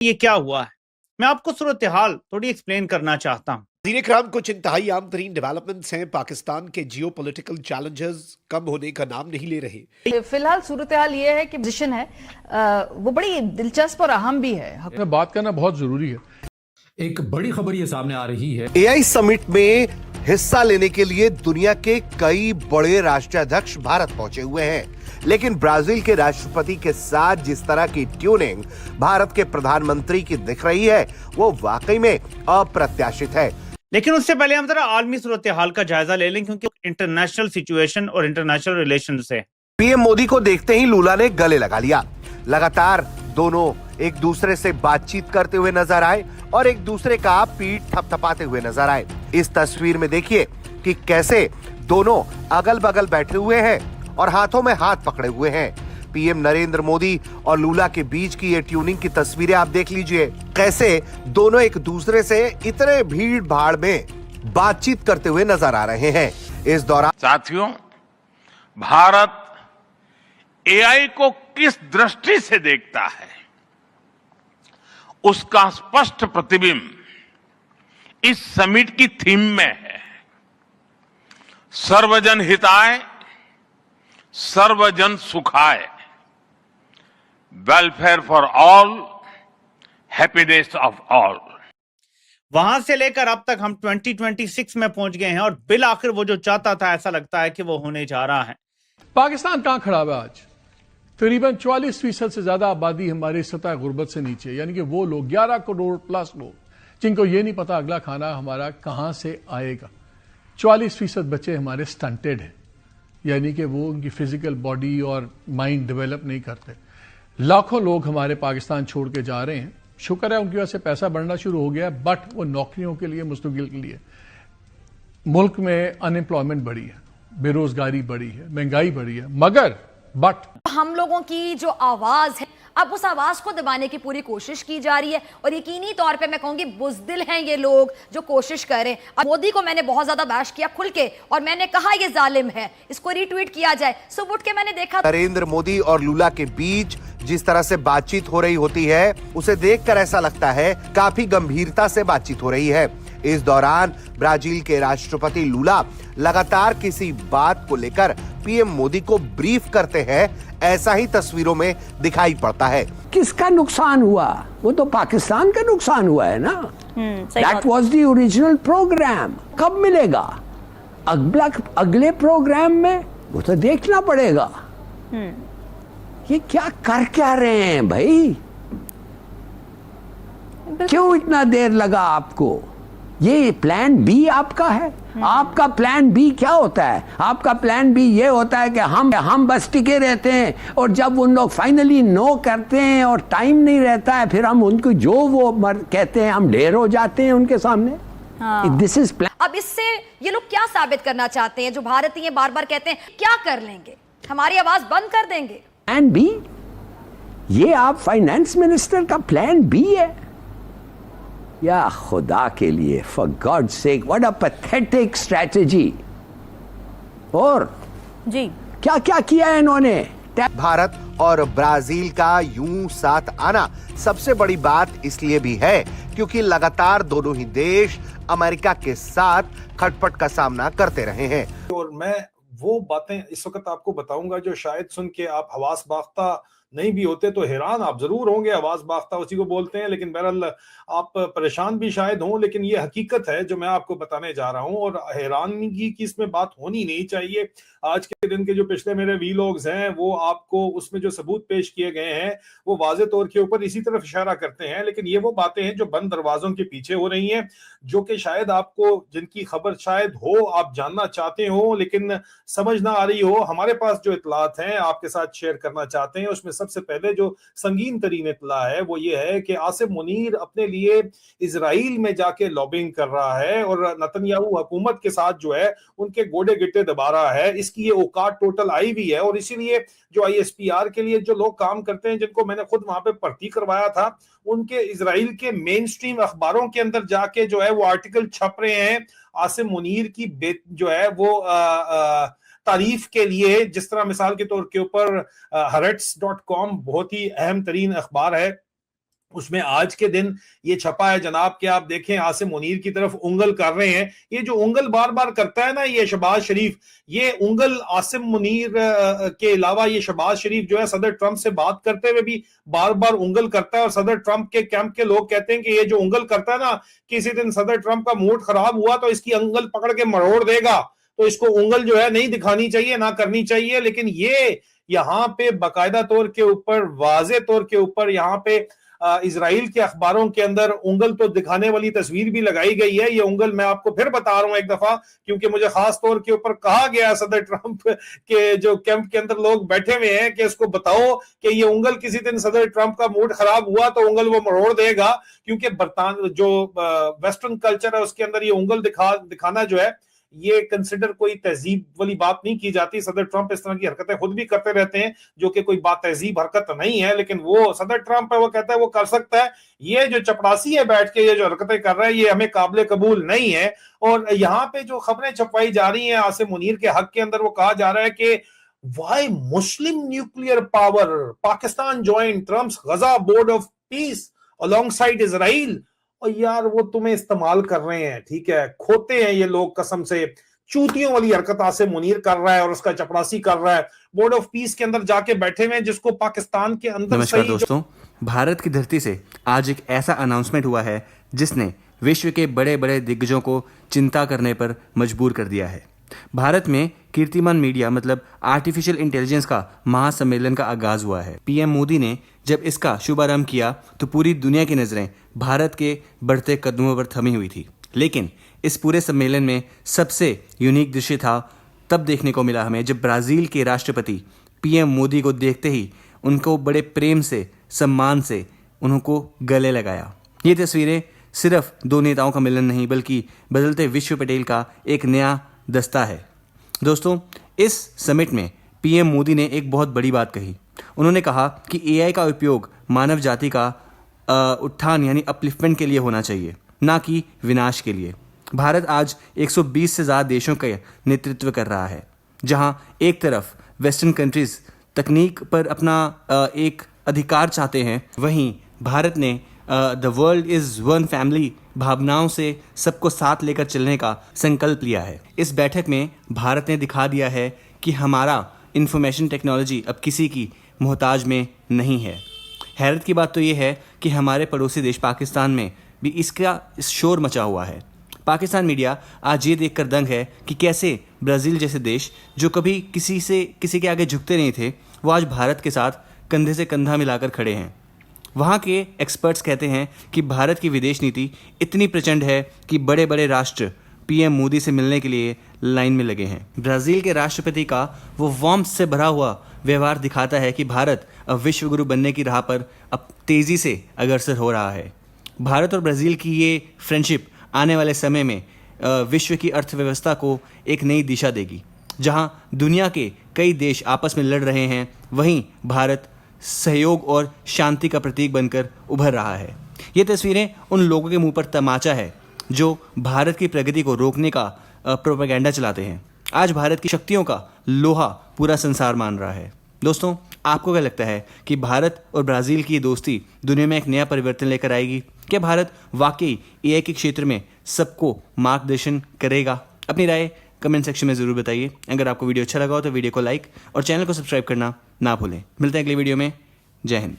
ये क्या हुआ है? मैं आपको सूरत हाल थोड़ी एक्सप्लेन करना चाहता हूँ। नाज़रीन-ए-किराम, कुछ इंतहाई आम तरीन डेवलपमेंट्स हैं। पाकिस्तान के जियो पोलिटिकल चैलेंजेस कम होने का नाम नहीं ले रहे। फिलहाल सूरत हाल ये है कि पोजीशन है वो बड़ी दिलचस्प और अहम भी है। बात करना बहुत जरूरी है। एक बड़ी खबर ये सामने आ रही है। एआई समिट में हिस्सा लेने के लिए दुनिया के कई बड़े राष्ट्राध्यक्ष भारत पहुंचे हुए हैं, लेकिन ब्राजील के राष्ट्रपति के साथ जिस तरह की ट्यूनिंग भारत के प्रधानमंत्री की दिख रही है वो वाकई में अप्रत्याशित है। लेकिन उससे पहले हम जरा आलमी सूरत हाल का जायजा ले लें, क्योंकि इंटरनेशनल सिचुएशन और इंटरनेशनल रिलेशन से पीएम मोदी को देखते ही लूला ने गले लगा लिया। लगातार दोनों एक दूसरे से बातचीत करते हुए नजर आए और एक दूसरे का पीठ थपथपाते हुए नजर आए। इस तस्वीर में देखिए कि कैसे दोनों अगल बगल बैठे हुए हैं और हाथों में हाथ पकड़े हुए हैं। पीएम नरेंद्र मोदी और लूला के बीच की ये ट्यूनिंग की तस्वीरें आप देख लीजिए, कैसे दोनों एक दूसरे से इतने भीड़ भाड़ में बातचीत करते हुए नजर आ रहे हैं। इस दौरान साथियों, भारत एआई को किस दृष्टि से देखता है उसका स्पष्ट प्रतिबिंब इस समिट की थीम में है। सर्वजन हिताय, सर्वजन सुखाय, welfare for all, happiness of all. वहां से लेकर अब तक हम 2026 में पहुंच गए हैं और बिल आखिर वो जो चाहता था ऐसा लगता है कि वो होने जा रहा है। पाकिस्तान कहां खड़ा है आज? तकरीबन 44% से ज्यादा आबादी हमारी सतह गुर्बत से नीचे, यानी कि वो लोग 11 करोड़ प्लस लोग जिनको ये नहीं पता अगला खाना हमारा कहां से आएगा। 44% बच्चे हमारे स्टंटेड हैं, यानी कि वो उनकी फिजिकल बॉडी और माइंड डेवलप नहीं करते। लाखों लोग हमारे पाकिस्तान छोड़ के जा रहे हैं। शुक्र है उनकी वजह से पैसा बढ़ना शुरू हो गया, बट वो नौकरियों के लिए, मुस्तकिल के लिए। मुल्क में अनएम्प्लॉयमेंट बढ़ी है, बेरोजगारी बढ़ी है, महंगाई बढ़ी है, मगर हम लोगों की जो आवाज है अब उस आवाज को दबाने की पूरी कोशिश की जा रही है और यकीनी तौर पे मैं कहूंगी बुज़दिल हैं ये लोग जो कोशिश कर रहे हैं। और मोदी को मैंने बहुत ज्यादा बैश किया खुल के और मैंने कहा ये जालिम है, इसको रीट्वीट किया जाए। सुबह उठ के मैंने देखा नरेंद्र मोदी और लूला के बीच जिस तरह से बातचीत हो रही होती है उसे देखकर ऐसा लगता है काफी गंभीरता से बातचीत हो रही है। इस दौरान ब्राजील के राष्ट्रपति लूला लगातार किसी बात को लेकर पीएम मोदी को ब्रीफ करते हैं, ऐसा ही तस्वीरों में दिखाई पड़ता है। किसका नुकसान हुआ? वो तो पाकिस्तान का नुकसान हुआ है ना। That was the original programme. कब मिलेगा अगले प्रोग्राम में? वो तो देखना पड़ेगा। ये क्या रहे हैं भाई? क्यों इतना देर लगा आपको? ये प्लान बी आपका है। आपका प्लान बी क्या होता है? आपका प्लान बी ये होता है कि हम बस टिके रहते हैं और जब उन लोग फाइनली नो करते हैं और टाइम नहीं रहता है, फिर हम उनको जो वो कहते हैं हम ढेर हो जाते हैं उनके सामने। This is plan. अब इससे ये लोग क्या साबित करना चाहते हैं? जो भारतीय बार बार कहते हैं क्या कर लेंगे, हमारी आवाज बंद कर देंगे। प्लान बी, ये आप फाइनेंस मिनिस्टर का प्लान बी है? या खुदा के लिए, for God sake, what a pathetic strategy. और जी क्या क्या किया है इन्होंने? भारत और ब्राजील का यूं साथ आना सबसे बड़ी बात इसलिए भी है क्योंकि लगातार दोनों ही देश अमेरिका के साथ खटपट का सामना करते रहे हैं। और मैं वो बातें इस वक्त आपको बताऊंगा जो शायद सुन के आप हवास बाख्ता नहीं भी होते तो हैरान आप जरूर होंगे। आवाज बाख्ता उसी को बोलते हैं, लेकिन बहरहाल आप परेशान भी शायद हों, लेकिन ये हकीकत है जो मैं आपको बताने जा रहा हूं और हैरानगी की इसमें बात होनी नहीं चाहिए। आज के दिन के जो पिछले मेरे वीलॉग्स हैं वो आपको उसमें जो सबूत पेश किए गए हैं वो वाज़े तौर के ऊपर इसी तरफ इशारा करते हैं, लेकिन ये वो बातें हैं जो बंद दरवाजों के पीछे हो रही हैं, जो कि शायद आपको, जिनकी खबर शायद हो, आप जानना चाहते हो लेकिन समझ ना आ रही हो। हमारे पास जो इतलात हैं आपके साथ शेयर करना चाहते हैं। उसमें सबसे पहले जो संगीन तरीन इतला है वो ये है कि आसिम मुनीर अपने लिए इजराइल में जाके लॉबिंग कर रहा है और नेतन्याहू हुकूमत के साथ जो है उनके गोडे गिट्टे दबा रहा है। इसकी ये औकात टोटल आई हुई है और इसीलिए जो आईएसपीआर के लिए जो लोग काम करते हैं, जिनको मैंने खुद वहां पे भर्ती करवाया था, उनके इजराइल के मेन स्ट्रीम अखबारों के अंदर जाके जो है वो आर्टिकल छप रहे हैं आसिम मुनीर की जो है वो तारीफ के लिए। जिस तरह मिसाल के तौर के ऊपर हरेट्स.com बहुत ही अहम तरीन अखबार है, उसमें आज के दिन ये छपा है जनाब कि आप देखें आसिम मुनीर की तरफ उंगल कर रहे हैं। ये जो उंगल बार बार करता है ना ये शहबाज शरीफ, ये उंगल आसिम मुनीर के अलावा ये शहबाज शरीफ जो है सदर ट्रंप से बात करते हुए भी बार बार उंगल करता है। और सदर ट्रंप के कैंप के लोग कहते हैं कि ये जो उंगल करता है ना, किसी दिन सदर ट्रंप का मूड खराब हुआ तो इसकी उंगल पकड़ के मरोड़ देगा, तो इसको उंगल जो है नहीं दिखानी चाहिए, ना करनी चाहिए। लेकिन ये यहाँ पे बाकायदा तौर के ऊपर, वाजे तौर के ऊपर यहाँ पे इजराइल के अखबारों के अंदर उंगल तो दिखाने वाली तस्वीर भी लगाई गई है। ये उंगल मैं आपको फिर बता रहा हूं एक दफा, क्योंकि मुझे खास तौर के ऊपर कहा गया सदर ट्रंप के जो कैंप के अंदर लोग बैठे हुए हैं कि इसको बताओ कि ये उंगल किसी दिन सदर ट्रंप का मूड खराब हुआ तो उंगल वो मरोड़ देगा, क्योंकि जो वेस्टर्न कल्चर है उसके अंदर ये उंगल दिखाना जो है ये कंसिडर कोई तहजीब वाली बात नहीं की जाती। सदर ट्रंप इस तरह की हरकतें खुद भी करते रहते हैं जो कि कोई बात तहजीब हरकत नहीं है, लेकिन वो सदर ट्रंप है, वो कहता है वो कर सकता है। ये जो चपरासी है बैठ के ये जो हरकतें कर रहा है ये हमें काबिल कबूल नहीं है। और यहाँ पे जो खबरें छपवाई जा रही हैं आसिम मुनीर के हक के अंदर, वो कहा जा रहा है कि why Muslim nuclear power Pakistan join Trump's Gaza board of peace alongside Israel. और यार वो तुम्हें इस्तेमाल कर रहे हैं, ठीक है, खोते हैं ये लोग कसम से। चूतियों वाली हरकत आसिम मुनीर कर रहा है और उसका चपरासी कर रहा है। बोर्ड ऑफ पीस के अंदर जाके बैठे हुए हैं जिसको पाकिस्तान के अंदर। नमस्कार दोस्तों, भारत की धरती से आज एक ऐसा अनाउंसमेंट हुआ है जिसने विश्व के बड़े बड़े दिग्गजों को चिंता करने पर मजबूर कर दिया है। भारत में कीर्तिमान मीडिया मतलब आर्टिफिशियल इंटेलिजेंस का महासम्मेलन का आगाज हुआ है। पीएम मोदी ने जब इसका शुभारंभ किया तो पूरी दुनिया की नजरें भारत के बढ़ते कदमों पर थमी हुई थी। लेकिन इस पूरे सम्मेलन में सबसे यूनिक दृश्य था तब देखने को मिला हमें जब ब्राजील के राष्ट्रपति पीएम मोदी को देखते ही उनको बड़े प्रेम से, सम्मान से उनको गले लगाया। ये तस्वीरें सिर्फ दो नेताओं का मिलन नहीं बल्कि बदलते विश्व पटेल का एक नया दस्ता है। दोस्तों, इस समिट में पीएम मोदी ने एक बहुत बड़ी बात कही। उन्होंने कहा कि एआई का उपयोग मानव जाति का उत्थान यानी अपलिफ्टमेंट के लिए होना चाहिए, ना कि विनाश के लिए। भारत आज 120 से ज़्यादा देशों का नेतृत्व कर रहा है, जहां एक तरफ वेस्टर्न कंट्रीज तकनीक पर अपना एक अधिकार चाहते हैं, वहीं भारत ने the world is one family भावनाओं से सबको साथ लेकर चलने का संकल्प लिया है। इस बैठक में भारत ने दिखा दिया है कि हमारा इंफॉर्मेशन टेक्नोलॉजी अब किसी की मोहताज में नहीं है। हैरत की बात तो ये है कि हमारे पड़ोसी देश पाकिस्तान में भी इसका शोर मचा हुआ है। पाकिस्तान मीडिया आज ये देखकर दंग है कि कैसे ब्राज़ील जैसे देश जो कभी किसी के आगे झुकते नहीं थे, वो आज भारत के साथ कंधे से कंधा मिलाकर खड़े हैं। वहाँ के एक्सपर्ट्स कहते हैं कि भारत की विदेश नीति इतनी प्रचंड है कि बड़े बड़े राष्ट्र पीएम मोदी से मिलने के लिए लाइन में लगे हैं। ब्राज़ील के राष्ट्रपति का वो वार्मथ से भरा हुआ व्यवहार दिखाता है कि भारत अब विश्व गुरु बनने की राह पर अब तेज़ी से अग्रसर हो रहा है। भारत और ब्राज़ील की ये फ्रेंडशिप आने वाले समय में विश्व की अर्थव्यवस्था को एक नई दिशा देगी। जहाँ दुनिया के कई देश आपस में लड़ रहे हैं, वहीं भारत सहयोग और शांति का प्रतीक बनकर उभर रहा है। ये तस्वीरें उन लोगों के मुंह पर तमाचा है जो भारत की प्रगति को रोकने का प्रोपेगेंडा चलाते हैं। आज भारत की शक्तियों का लोहा पूरा संसार मान रहा है। दोस्तों, आपको क्या लगता है कि भारत और ब्राज़ील की दोस्ती दुनिया में एक नया परिवर्तन लेकर आएगी? क्या भारत वाकई एआई के क्षेत्र में सबको मार्गदर्शन करेगा? अपनी राय कमेंट सेक्शन में ज़रूर बताइए। अगर आपको वीडियो अच्छा लगा हो तो वीडियो को लाइक और चैनल को सब्सक्राइब करना ना भूलें। मिलते हैं अगली वीडियो में। जय हिंद।